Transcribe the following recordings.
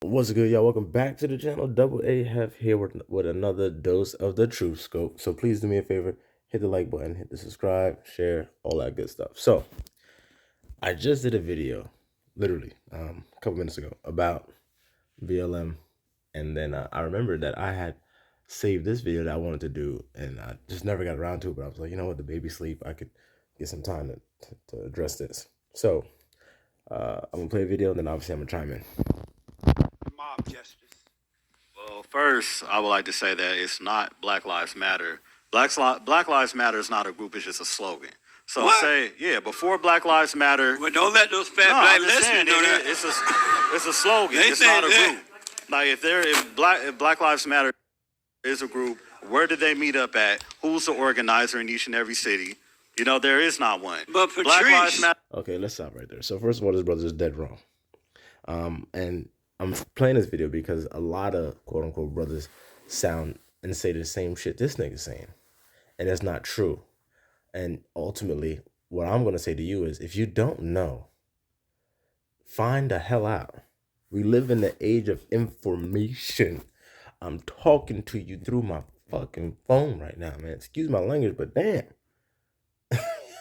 What's good, y'all? Welcome back to the channel. Double A have here with another dose of the truth scope. So please do me a favor, hit the like button, hit the subscribe, share, all that good stuff. So I just did a video, literally a couple minutes ago, about BLM, and then I remembered that I had saved this video that I wanted to do, and I just never got around to it. But I was like, you know what, the baby sleep, I could get some time to address this. So I'm gonna play a video, and then obviously I'm gonna chime in. Mob justice. Well, first, I would like to say that it's not Black Lives Matter. Black Lives Matter is not a group, it's just a slogan. So What? before Black Lives Matter. Well, don't let those fat No, black I'm just saying, listeners know that. it's a slogan. They It's say not a that. group. Like if Black Lives Matter is a group, where do they meet up at? Who's the organizer in each and every city? You know, there is not one. But Black Lives Patrice, Matter. Okay, let's stop right there. So first of all, this brother is dead wrong. And I'm playing this video because a lot of quote unquote brothers sound and say the same shit this nigga's saying. And it's not true. And ultimately, what I'm gonna say to you is if you don't know, find the hell out. We live in the age of information. I'm talking to you through my fucking phone right now, man. Excuse my language, but damn.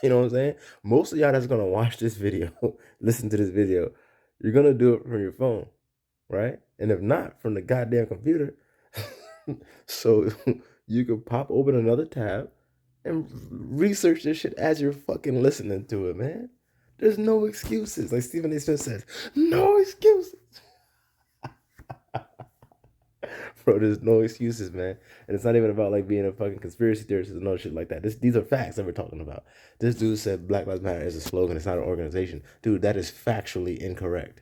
You know what I'm saying? Most of y'all that's gonna watch this video, listen to this video, you're gonna do it from your phone, right? And if not, from the goddamn computer. So you can pop open another tab and research this shit as you're fucking listening to it, man. There's no excuses. Like Stephen A. Smith says, no excuses. Bro, there's no excuses, man. And it's not even about like being a fucking conspiracy theorist and no shit like that. These are facts that we're talking about. This dude said Black Lives Matter is a slogan. It's not an organization. Dude, that is factually incorrect.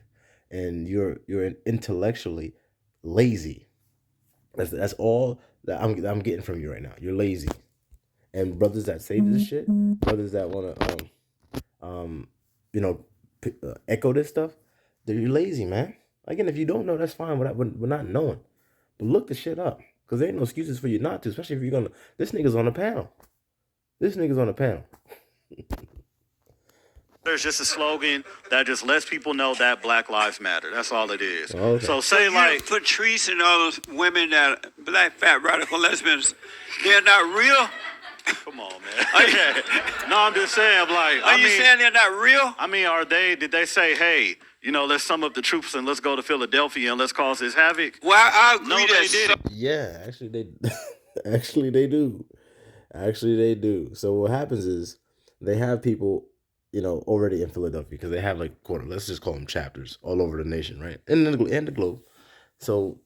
And you're intellectually lazy. That's all that I'm getting from you right now. You're lazy. And brothers that say this shit, brothers that want to echo this stuff, they're lazy, man. Again, if you don't know, that's fine. We're not knowing. But look the shit up. Because there ain't no excuses for you not to, especially if you're going to. This nigga's on a panel. There's just a slogan that just lets people know that Black Lives Matter. That's all it is. Okay. So say like Patrice and all those women that black fat radical lesbians, they're not real. Come on, man. No, I'm just saying, like, Are you saying they're not real? I mean, did they say, hey, you know, let's sum up the troops and let's go to Philadelphia and let's cause this havoc? Well, I agree No, they that didn't. Yeah, actually they do. Actually they do. So what happens is they have people, already in Philadelphia because they have like let's just call them chapters all over the nation, right? And the globe. So,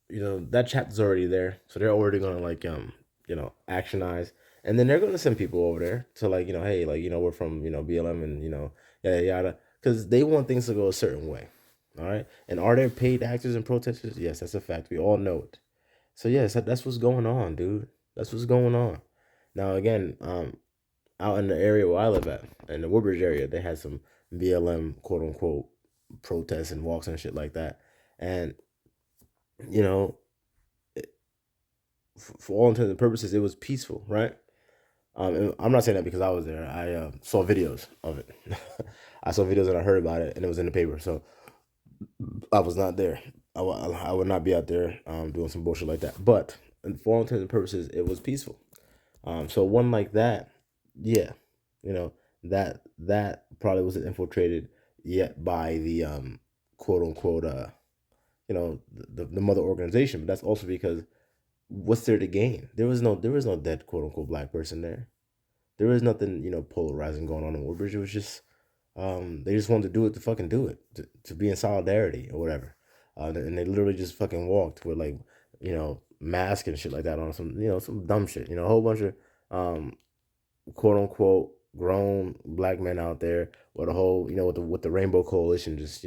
that chapter's already there. So they're already gonna like actionize. And then they're gonna send people over there to like, hey, like, we're from, BLM and yada yada. Because they want things to go a certain way. All right. And are there paid actors and protesters? Yes, that's a fact. We all know it. So yes, that's what's going on, dude. That's what's going on. Now again, out in the area where I live at, in the Woodbridge area, they had some BLM quote unquote protests and walks and shit like that. And for all intents and purposes, it was peaceful, right? And I'm not saying that because I was there. I saw videos of it. I saw videos and I heard about it, and it was in the paper. So I was not there. I would not be out there doing some bullshit like that. But for all intents and purposes, it was peaceful. So one like that, yeah, that probably wasn't infiltrated yet by the quote unquote the mother organization. But that's also because what's there to gain? There was no dead quote unquote black person there. There was nothing polarizing going on in Woodbridge. It was just they just wanted to do it to fucking do it, to be in solidarity or whatever. And they literally just fucking walked with like, mask and shit like that on, some dumb shit. A whole bunch of quote unquote grown black men out there with a whole, with the Rainbow Coalition. Just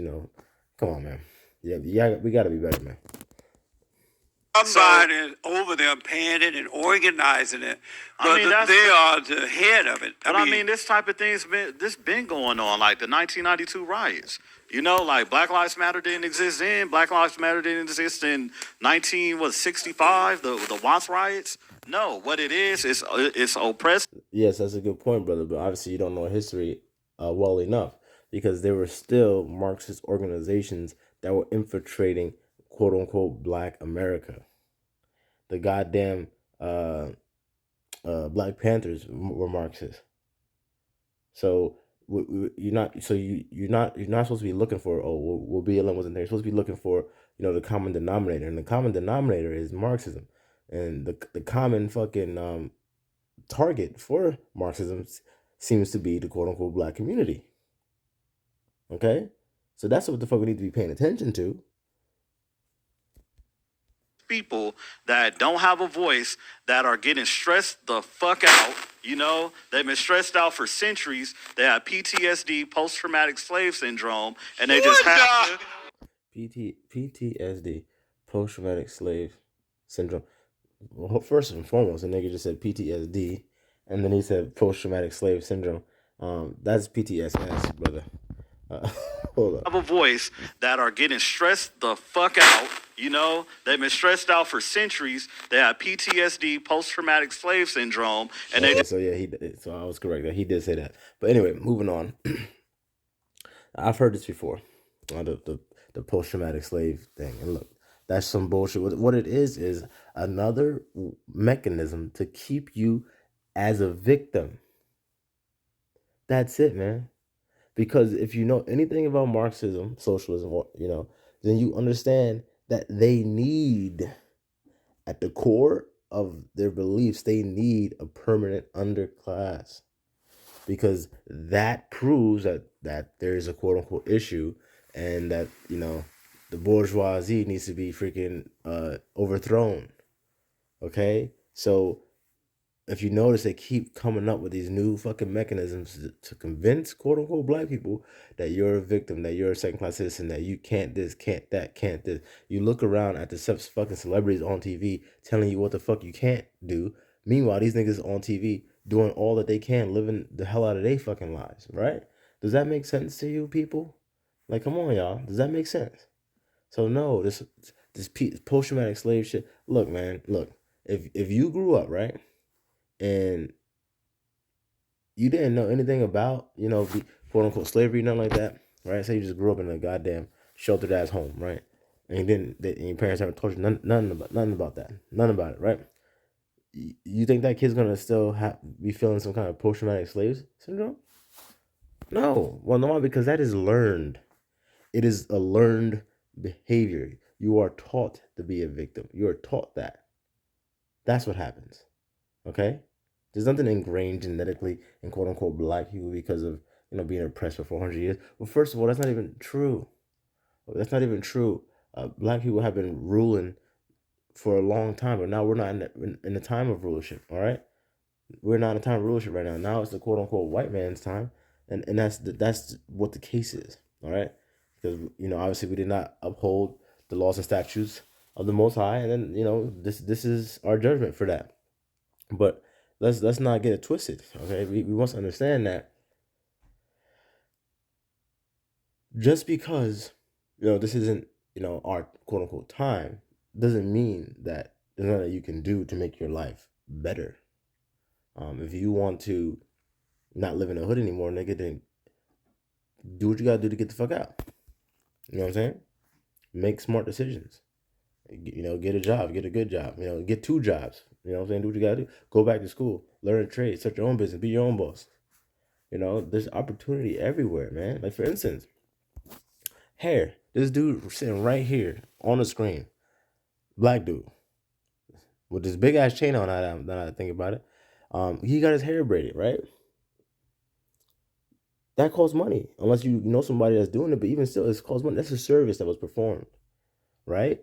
come on, man. Yeah, we gotta be better, man. Somebody over there paying it and organizing it, but I mean, they are the head of it. But I mean, this type of thing's been going on, like the 1992 riots. Like Black Lives Matter didn't exist then. Black Lives Matter didn't exist in 1965, the Watts riots. No, what it is, it's oppressive. Yes, that's a good point, brother. But obviously, you don't know history well enough because there were still Marxist organizations that were infiltrating quote unquote Black America. The goddamn Black Panthers were Marxists. So you're not. So you're not. You're not supposed to be looking for. Oh, well, BLM wasn't there. You're supposed to be looking for the common denominator, and the common denominator is Marxism, and the common fucking target for Marxism seems to be the quote unquote Black community. Okay, so that's what the fuck we need to be paying attention to. People that don't have a voice, that are getting stressed the fuck out. They've been stressed out for centuries. They have PTSD, post-traumatic slave syndrome, and they just have PTSD, post traumatic slave syndrome. Well, first and foremost, the nigga just said PTSD, and then he said post traumatic slave syndrome. That's PTSS, brother. Hold up. have a voice, that are getting stressed the fuck out. They've been stressed out for centuries. They have PTSD, post-traumatic slave syndrome, and they just... So yeah, so I was correct. He did say that. But anyway, moving on. I've heard this before, the post-traumatic slave thing. And look, that's some bullshit. What it is another mechanism to keep you as a victim. That's it, man. Because if you know anything about Marxism, socialism, then you understand that they need, at the core of their beliefs, they need a permanent underclass. Because that proves that there is a quote unquote issue, and that the bourgeoisie needs to be freaking overthrown. Okay, so if you notice, they keep coming up with these new fucking mechanisms to convince quote unquote Black people that you're a victim, that you're a second class citizen, that you can't this, can't that, can't this. You look around at the fucking celebrities on TV telling you what the fuck you can't do. Meanwhile, these niggas on TV doing all that they can, living the hell out of their fucking lives, right? Does that make sense to you people? Like, come on, y'all. Does that make sense? So no, this post-traumatic slave shit. Look, man, look. If you grew up, right, and you didn't know anything about, quote unquote slavery, nothing like that, right? Say you just grew up in a goddamn sheltered ass home, right? And and your parents haven't taught you nothing about that, none about it, right? You think that kid's gonna still be feeling some kind of post-traumatic slave syndrome? No. Well, no, because that is learned. It is a learned behavior. You are taught to be a victim. You are taught that. That's what happens. Okay? There's nothing ingrained genetically in quote unquote Black people because of being oppressed for 400 years. Well, first of all, that's not even true. That's not even true. Black people have been ruling for a long time, but now we're not in the time of rulership. All right, we're not in a time of rulership right now. Now it's the quote unquote white man's time, and that's what the case is. All right, because obviously we did not uphold the laws and statutes of the Most High, and then this is our judgment for that. But let's not get it twisted. Okay, we must understand that just because this isn't our quote unquote time doesn't mean that there's nothing that you can do to make your life better. If you want to not live in a hood anymore, nigga, then do what you gotta do to get the fuck out. You know what I'm saying? Make smart decisions. Get a job, get a good job. Get 2 jobs. You know what I'm saying? Do what you gotta do. Go back to school, learn a trade, start your own business, be your own boss. There's opportunity everywhere, man. Like, for instance, hair. This dude sitting right here on the screen, Black dude, with this big ass chain on. Now I think about it, he got his hair braided, right? That costs money, unless you know somebody that's doing it. But even still, it costs money. That's a service that was performed, right?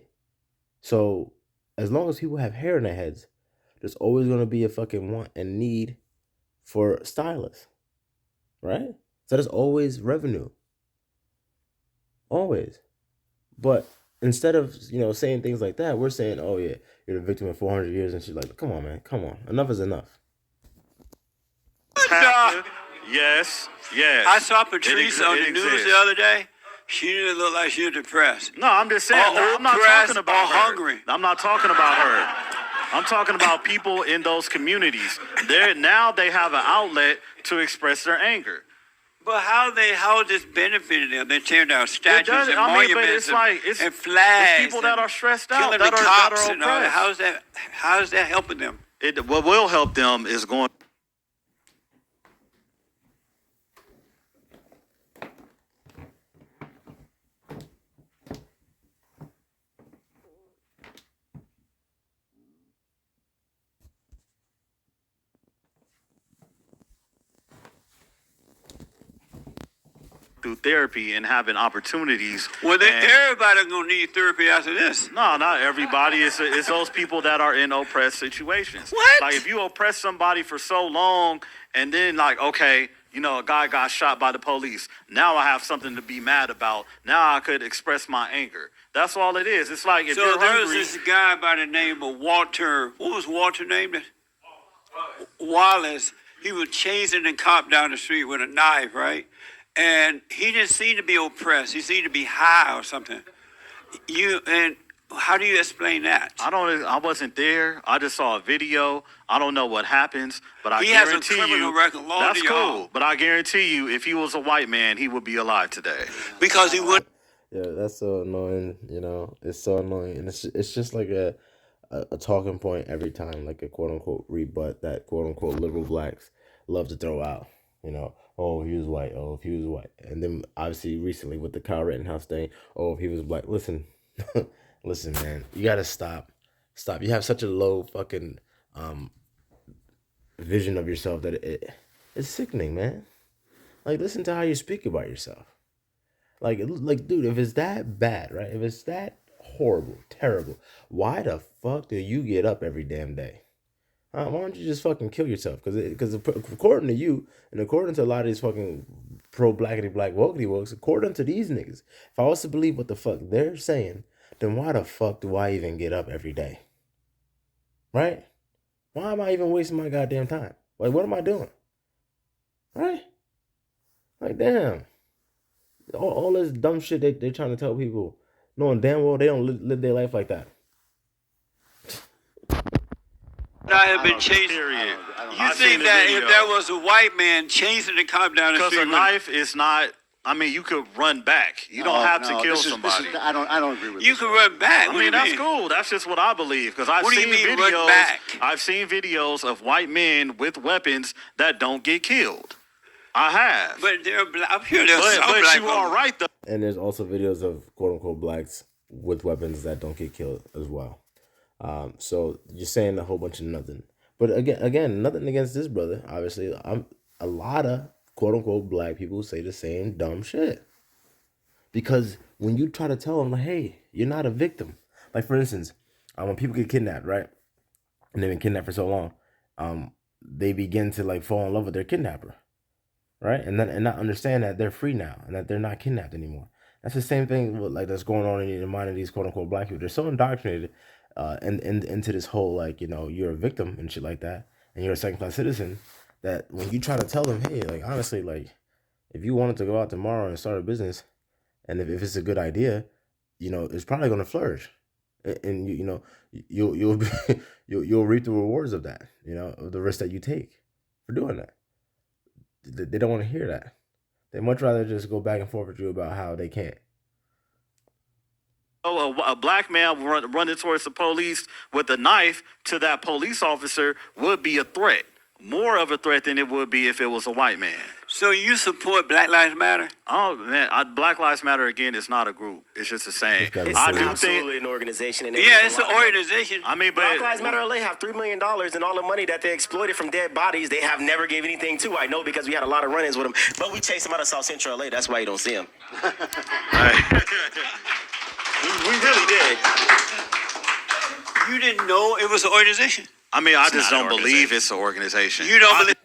So as long as people have hair in their heads, there's always going to be a fucking want and need for stylists, right? So there's always revenue, always. But instead of saying things like that, we're saying, oh yeah, you're the victim of 400 years, and she's like, come on, man, come on, enough is enough. Yes. I saw Patrice on the news the other day. She didn't look like she was depressed. No, I'm just saying. I'm not talking about her. Hungry. I'm not talking about her. I'm talking about people in those communities. Now they have an outlet to express their anger. But how is this benefiting them? They're tearing down statues and but monuments it's like and flags. It's people that are stressed out, killing that the are cops oppressed. and all that. How is that helping them? What will help them is going. Through therapy and having opportunities. Well, everybody's gonna need therapy after this. No, not everybody. It's those people that are in oppressed situations. What? Like if you oppress somebody for so long, and then like, okay, you know, a guy got shot by the police. Now I have something to be mad about. Now I could express my anger. That's all it is. It's like if so you're there hungry. was this guy by the name of Walter. What was Walter named? Wallace. He was chasing a cop down the street with a knife, right? And he didn't seem to be oppressed. He seemed to be high or something. And how do you explain that? I wasn't there. I just saw a video. I don't know what happens, but I he guarantee has a criminal you record. that's cool. But I guarantee you, if he was a white man, he would be alive today. Because he would. Yeah, that's so annoying. You know, it's so annoying, and it's just like a talking point every time, like a quote unquote rebut that quote unquote liberal blacks love to throw out. You know, oh, if he was white, oh, if he was white. And then obviously recently with the Kyle Rittenhouse thing, oh, if he was black. Listen, listen, man, you gotta stop. You have such a low fucking vision of yourself that it's sickening, man. Like, listen to how you speak about yourself. Like, dude, if it's that bad, right? If it's that horrible, terrible, why the fuck do you get up every damn day? Why don't you just fucking kill yourself? Because according to you, and according to a lot of these fucking pro-blackity black wokey wokes, according to these niggas, if I was to believe what the fuck they're saying, then why the fuck do I even get up every day? Right? Why am I even wasting my goddamn time? Like, what am I doing? Right? Like, damn. All this dumb shit they're trying to tell people, knowing damn well they don't live their life like that. I have been chasing. You think that if there was a white man chasing the cop down the street, because a knife is not. I mean, you could run back. You don't have to kill somebody. I don't agree with you can run back. I mean, that's cool. That's just what I believe. Because I've seen videos. Run back? I've seen videos of white men with weapons that don't get killed. I have. But I'm sure there's some but black you are right though. And there's also videos of quote unquote blacks with weapons that don't get killed as well. So you're saying a whole bunch of nothing. But again, nothing against this brother. Obviously, a lot of quote unquote black people say the same dumb shit. Because when you try to tell them, like, hey, you're not a victim. Like, for instance, when people get kidnapped, right? And they've been kidnapped for so long, they begin to like fall in love with their kidnapper. Right? And not understand that they're free now and that they're not kidnapped anymore. That's the same thing with, like, that's going on in the mind of these quote unquote black people. They're so indoctrinated into this whole, like, you know, you're a victim and shit like that, and you're a second class citizen, that when you try to tell them, hey, like, honestly, like, if you wanted to go out tomorrow and start a business, and if it's a good idea, you know, it's probably going to flourish, and you know, you'll reap the rewards of that, you know, of the risk that you take for doing that. They don't want to hear that. They much rather just go back and forth with you about how they can't. Oh, a black man running towards the police with a knife to that police officer would be a threat. More of a threat than it would be if it was a white man. So you support Black Lives Matter? Oh, man, Black Lives Matter, again, is not a group. It's just a saying. It's absolutely an organization. And yeah, it's an organization. I mean, but Black Lives Matter LA have $3 million and all the money that they exploited from dead bodies. They have never gave anything to. I know because we had a lot of run-ins with them. But we chased them out of South Central LA. That's why you don't see them. We really did. You didn't know it was an organization? I mean, I just don't believe it's an organization. You don't believe?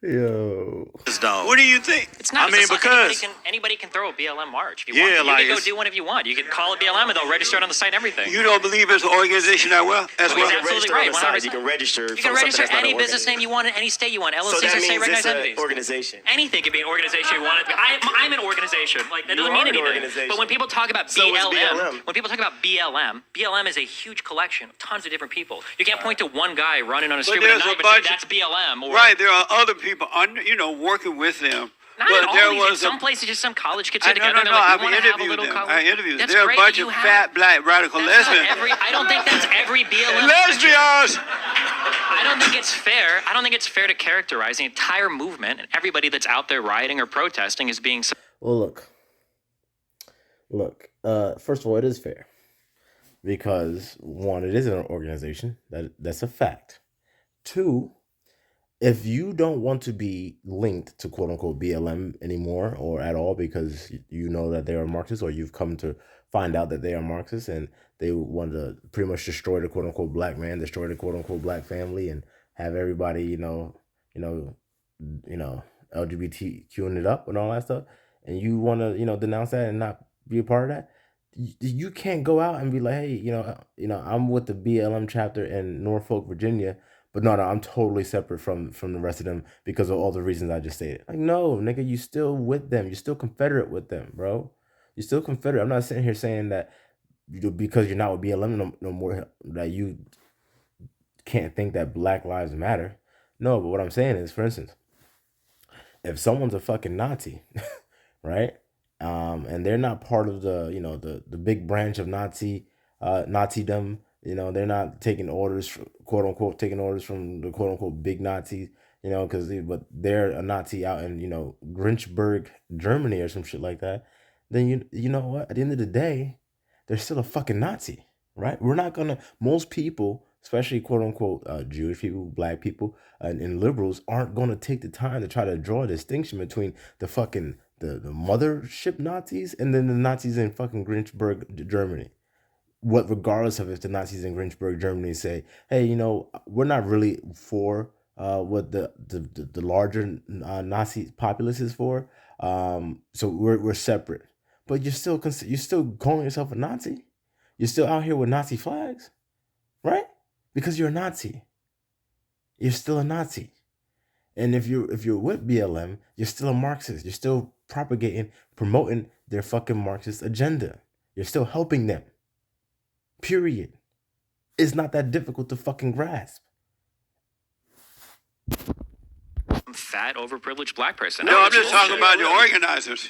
Yo. Just don't. What do you think? It's not. I mean, because anybody can throw a BLM march if you Yeah, want. like, You can go do one if you want. You can call it BLM and they'll register it on the site and everything. You don't believe it's an organization as well? That's absolutely right. 100%. You can register. You can register any business name you want in any state you want. LLCs so that are state means recognized it's an entities. organization. Anything could be an organization you want it to be. I'm an organization. organization. Like, that You doesn't are mean an anything. organization. But when people talk about So is BLM, BLM. when people talk about BLM is a huge collection of tons of different people. You can't point to one guy running on a street with a there's a knife and say, bunch- that's BLM. Or, Right, there are other people, working with them. Not but in all there these. was In some places, just some college kids I get no, together. no, and no. they're like, I've we want to have a interviewed little them. college. I interviewed them. That's They're a great bunch that of you fat black radical That's not lesbians. I don't think that's every BLM. Lesbians! I don't think it's fair. I don't think it's fair to characterize the entire movement and everybody that's out there rioting or protesting as being. Well, look. First of all, it is fair because one, it is an organization. That's a fact. Two, if you don't want to be linked to quote unquote BLM anymore or at all because you know that they are Marxists or you've come to find out that they are Marxists and they want to pretty much destroy the quote unquote black man, destroy the quote unquote black family, and have everybody LGBTQing it up and all that stuff, and you want to denounce that and not be a part of that, you can't go out and be like, hey, I'm with the BLM chapter in Norfolk, Virginia. But no, I'm totally separate from the rest of them because of all the reasons I just stated. Like, no, nigga, you still with them. You're still Confederate with them, bro. You're still Confederate. I'm not sitting here saying that because you're not with BLM no more that you can't think that Black Lives Matter. No, but what I'm saying is, for instance, if someone's a fucking Nazi, right, and they're not part of the big branch of Nazidom. They're not taking orders, quote unquote, taking orders from the quote unquote big Nazis, but they're a Nazi out in, Grinchburg, Germany or some shit like that. Then you know what? At the end of the day, they're still a fucking Nazi, right? We're not gonna, most people, especially quote unquote Jewish people, black people, and liberals aren't gonna take the time to try to draw a distinction between the fucking, the mothership Nazis and then the Nazis in fucking Grinchburg, Germany. Regardless of if the Nazis in Grinchburg, Germany say, hey, we're not really for what the larger Nazi populace is for, so we're separate. But you're still calling yourself a Nazi. You're still out here with Nazi flags, right? Because you're a Nazi. You're still a Nazi. And if you're with BLM, you're still a Marxist. You're still promoting their fucking Marxist agenda. You're still helping them. Period. It's not that difficult to fucking grasp. Fat, overprivileged black person. No, I'm just talking about the organizers.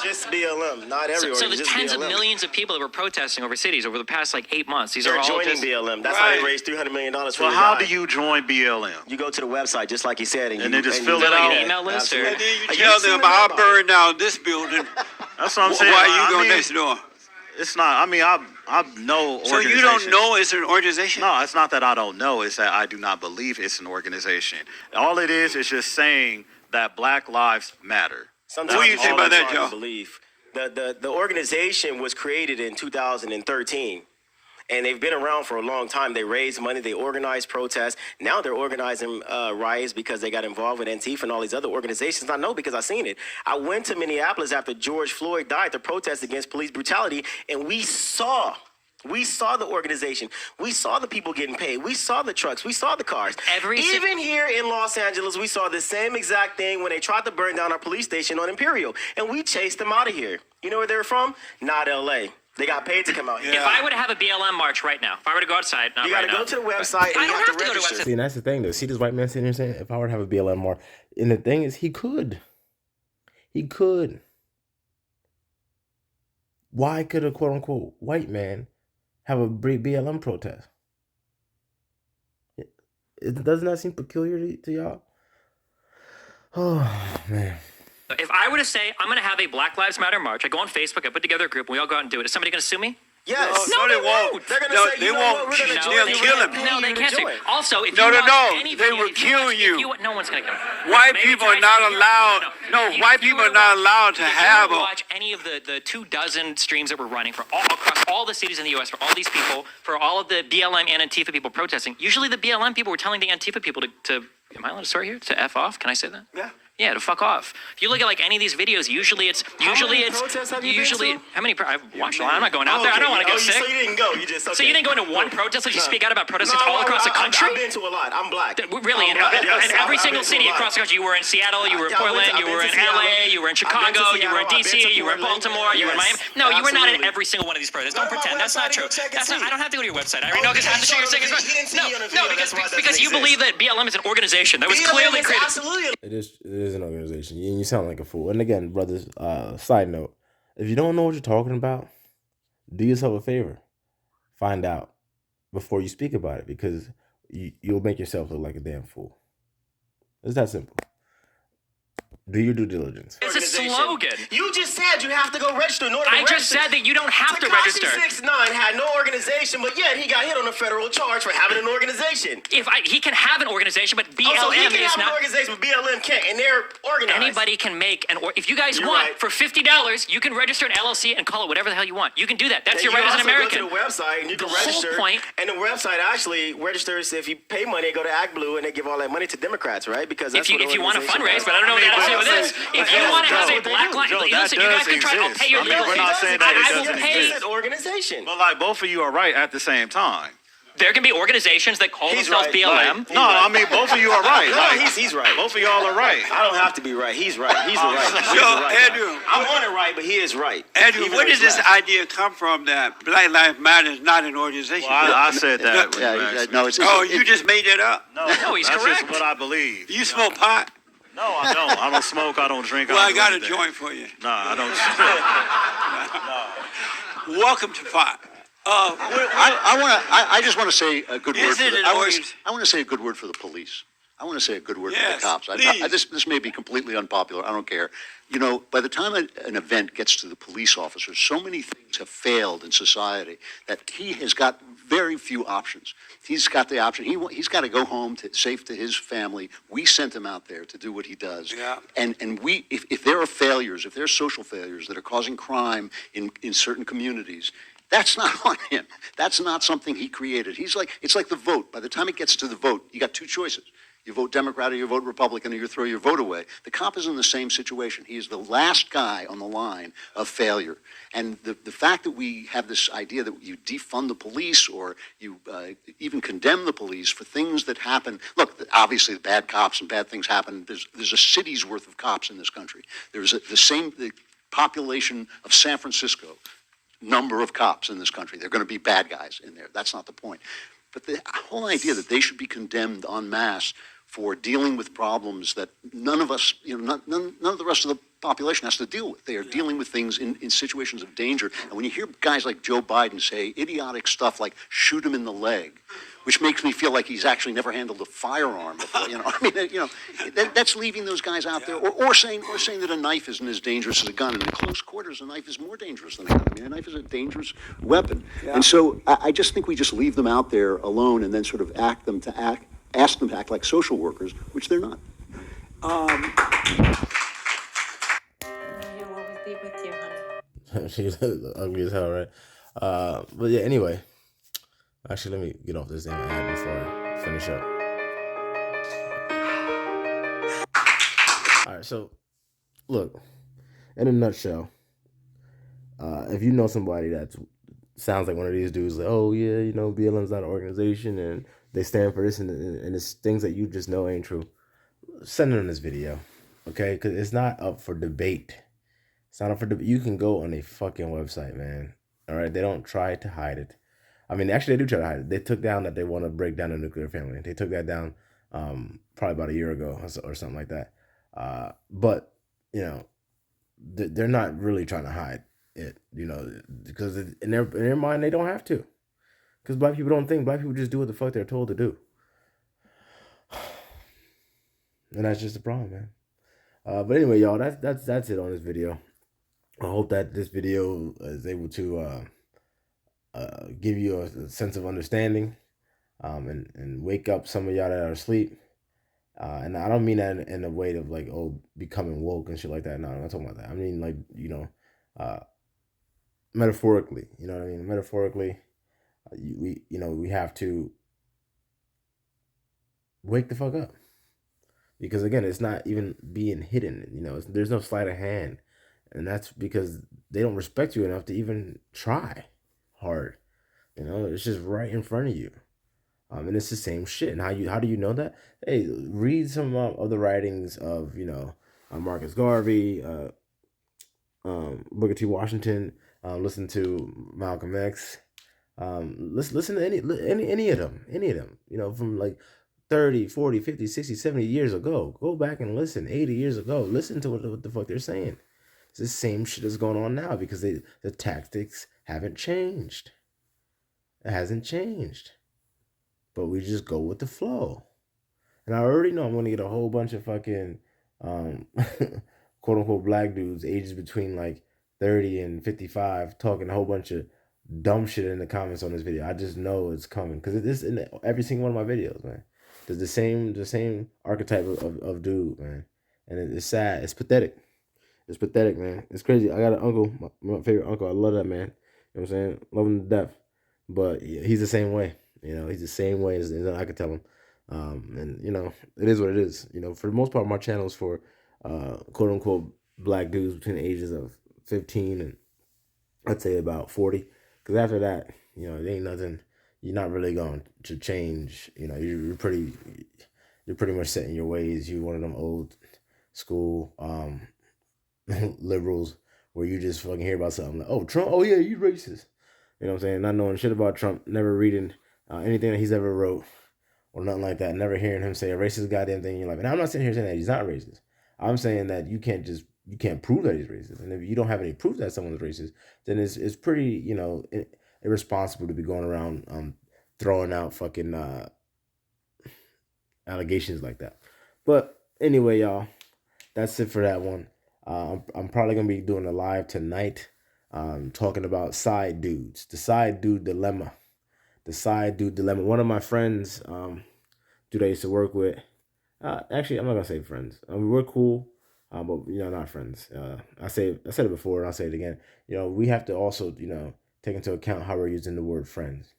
Just BLM, not every So there's just tens BLM. of millions of people that were protesting over cities over the past 8 months. These They're are all joining just BLM. That's Right. how they raised $300 million for So your how guy. do you join BLM? You go to the website, just like he said, And then just fill Is it it like out? an email list or? And then you Are you tell seen them, the I'll memo? burn down this building. That's what I'm saying. Why I you go mean, next door? It's not. I mean, I know. So you don't know it's an organization? No, it's not that I don't know. It's that I do not believe it's an organization. All it is just saying that Black Lives Matter. Sometimes What do you think about that, hard to Joe? believe. The organization was created in 2013. And they've been around for a long time. They raise money. They organize protests. Now they're organizing riots because they got involved with Antifa and all these other organizations. I know because I've seen it. I went to Minneapolis after George Floyd died to protest against police brutality, and we saw the organization. We saw the people getting paid. We saw the trucks. We saw the cars. Even here in Los Angeles, we saw the same exact thing when they tried to burn down our police station on Imperial, and we chased them out of here. You know where they're from? Not L.A. They got paid to come out here. If I were to have a BLM march right now, if I were to go outside, not You right got to now. go to the website and I you don't have have to to go to register. website. See, and that's the thing, though. See this white man sitting here saying, if I were to have a BLM march, and the thing is, he could. Why could a quote-unquote white man have a BLM protest? Doesn't that seem peculiar to y'all? Oh, man. If I were to say, I'm going to have a Black Lives Matter march, I go on Facebook, I put together a group, and we all go out and do it. Is somebody going to sue me? Yes. No, they won't. They're gonna No, say, they you know won't. what, we're gonna They'll join you. kill him. No, they can't sue. Also, if No, you no, watch no. any They video, will if you kill watch- you. No one's going to kill you. White Maybe people are try not to- allowed. No, If white you people were are to not watch- allowed to if have you were a. to watch any of the 24 streams that were running for across all the cities in the U.S. for all these people, for all of the BLM and Antifa people protesting, usually the BLM people were telling the Antifa people to am I allowed to swear here? To F off? Can I say that? Yeah. Yeah, to fuck off. If you look at like any of these videos, usually it's protests have you been to? how many? I've watched a lot. I'm not going out there. I don't want to get sick. So you didn't go. You just So you didn't go into one protest? Like you speak out about protests all across the country? I've been to a lot. I'm black. Really, in every single city across the country. You were in Seattle, you were in Portland, you were in LA, you were in Chicago, you were in DC, you were in Baltimore, you were in Miami. No, you were not in every single one of these protests. Don't pretend. That's not true. That's not. I don't have to go to your website. I already know because half the shit you're saying is wrong. No, because you believe that BLM is an organization that was clearly created. Absolutely. It is an organization. You sound like a fool. And again, brothers, side note, if you don't know what you're talking about, do yourself a favor. Find out before you speak about it, because you'll make yourself look like a damn fool. It's that simple. Do your due diligence. It's a slogan. You just said you have to go register in order to I just said that you don't have to register. Tekashi 6ix9ine had no organization, but yet he got hit on a federal charge for having an organization. He can have an organization, but BLM So he can is have an not. organization, but BLM can't, and they're organized. Anybody can make if you guys You're want right. for $50, you can register an LLC and call it whatever the hell you want. You can do that. That's And your right as an American. You can also go to the website and you can The whole register. point- And the website actually registers if you pay money, go to ActBlue, and they give all that money to Democrats, right? Because that's If you want to organization fundraise, does. but I don't know what that has to do with this. If you want to have a black line, Joe, that listen, you guys does can try. I'll exist. pay your I mean, legal we're not fees. saying that it I will doesn't pay. It's an organization. But like both of you are right at the same time. There can be organizations that call He's themselves right. BLM. Right. No, I mean both of you are right. No, Like, he's right. both of y'all are right. I don't have to be right. He's right. He's the right. He's So, the right guy. Andrew, I'm on it right, but he is right. Andrew, Even where though did he's this left. idea come from that Black Lives Matter is not an organization? Well, I said that. when you Yeah, asked me. no, it's Oh, you just made that up? No, he's that's correct. just what I believe. You smoke pot? No, I don't. I don't smoke. I don't drink. Well, I don't got do a anything. joint for you. No, I don't. Welcome to pot. I just want to say a good word. Is it an organ- I want to say a good word for the police. I want to say a good word for Yes, the cops. please. This may be completely unpopular. I don't care. You know, by the time an event gets to the police officers, so many things have failed in society that he has got very few options. He's got the option. He's got to go home safe to his family. We sent him out there to do what he does. Yeah. And if there are failures, if there are social failures that are causing crime in certain communities, that's not on him. That's not something he created. It's like the vote. By the time it gets to the vote, you got two choices. You vote Democrat or you vote Republican, or you throw your vote away. The cop is in the same situation. He is the last guy on the line of failure. And the fact that we have this idea that you defund the police or you even condemn the police for things that happen. Look, obviously bad cops and bad things happen. There's a city's worth of cops in this country. There's the population of San Francisco number of cops in this country. They're going to be bad guys in there. That's not the point. But the whole idea that they should be condemned en masse for dealing with problems that none of us, none of the rest of the population has to deal with. They are dealing with things in situations of danger. And when you hear guys like Joe Biden say idiotic stuff like shoot him in the leg, which makes me feel like he's actually never handled a firearm before, that's leaving those guys out there, or saying that a knife isn't as dangerous as a gun. And in close quarters, a knife is more dangerous than a gun. I mean, a knife is a dangerous weapon. And so I just think we just leave them out there alone and then sort of ask them to act like social workers, which they're not. You'll always be with you, honey. She's ugly as hell, right? But yeah, anyway. Actually, let me get off this damn ad before I finish up. All right, so look, in a nutshell, if you know somebody that sounds like one of these dudes, like, oh yeah, BLM's not an organization and they stand for this, and it's things that you just know ain't true, send them this video, okay? Because it's not up for debate. It's not up for debate. You can go on a fucking website, man. All right, they don't try to hide it. I mean, actually, they do try to hide it. They took down that they want to break down the nuclear family. They took that down probably about a year ago or something like that. But, they're not really trying to hide it, because in their mind, they don't have to. Because black people don't think. Black people just do what the fuck they're told to do. And that's just the problem, man. But anyway, y'all, that's it on this video. I hope that this video is able to give you a sense of understanding, and wake up some of y'all that are asleep. And I don't mean that in a way of like, becoming woke and shit like that. No, I'm not talking about that. I mean, like, metaphorically, you know what I mean? Metaphorically, we have to wake the fuck up. because again, it's not even being hidden. You know, there's no sleight of hand, and that's because they don't respect you enough to even try hard. You know, it's just right in front of you. And it's the same shit. And how do you know that? Hey, read some of the writings of Marcus Garvey, Booker T. Washington. Listen to Malcolm X. Listen to any of them. Any of them. You know, from like 30, 40, 50, 60, 70 years ago. Go back and listen. 80 years ago. Listen to what the fuck they're saying. It's the same shit that's going on now because the tactics haven't changed. It hasn't changed. But we just go with the flow. And I already know I'm going to get a whole bunch of fucking quote unquote black dudes ages between like 30 and 55 talking a whole bunch of dumb shit in the comments on this video. I just know it's coming because it is in every single one of my videos, man. There's the same archetype of dude, man. And it's sad. It's pathetic. It's pathetic, man. It's crazy. I got an uncle, my favorite uncle. I love that man. You know what I'm saying? Love him to death. But he's the same way. You know, he's the same way as I could tell him. And you know, it is what it is. You know, for the most part, my channel is for quote unquote black dudes between the ages of 15 and I'd say about 40. Because after that, you know, it ain't nothing. You're not really going to change. You know, you're pretty much set in your ways. You're one of them old school liberals where you just fucking hear about something like, oh, Trump, oh yeah, you racist. You know what I'm saying? Not knowing shit about Trump, never reading anything that he's ever wrote or nothing like that. Never hearing him say a racist goddamn thing in your life. And I'm not sitting here saying that he's not racist. I'm saying that you can't prove that he's racist. And if you don't have any proof that someone's racist, then it's pretty, you know, irresponsible to be going around throwing out fucking allegations like that. But anyway, y'all, that's it for that one. I'm probably gonna be doing a live tonight, talking about side dudes, the side dude dilemma, One of my friends, dude I used to work with. Actually, I'm not gonna say friends. We're cool, but you know, not friends. I said it before, and I'll say it again. You know, we have to also, you know, take into account how we're using the word friends.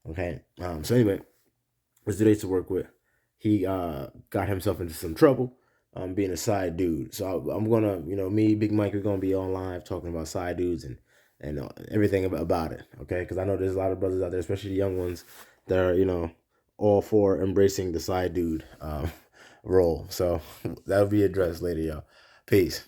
Okay. So anyway, this dude I used to work with, he got himself into some trouble, being a side dude. So I'm gonna, you know, me, Big Mike, we're gonna be on live talking about side dudes and everything about it. Okay, because I know there's a lot of brothers out there, especially the young ones, that are, you know, all for embracing the side dude role. So that'll be addressed later, y'all. Peace.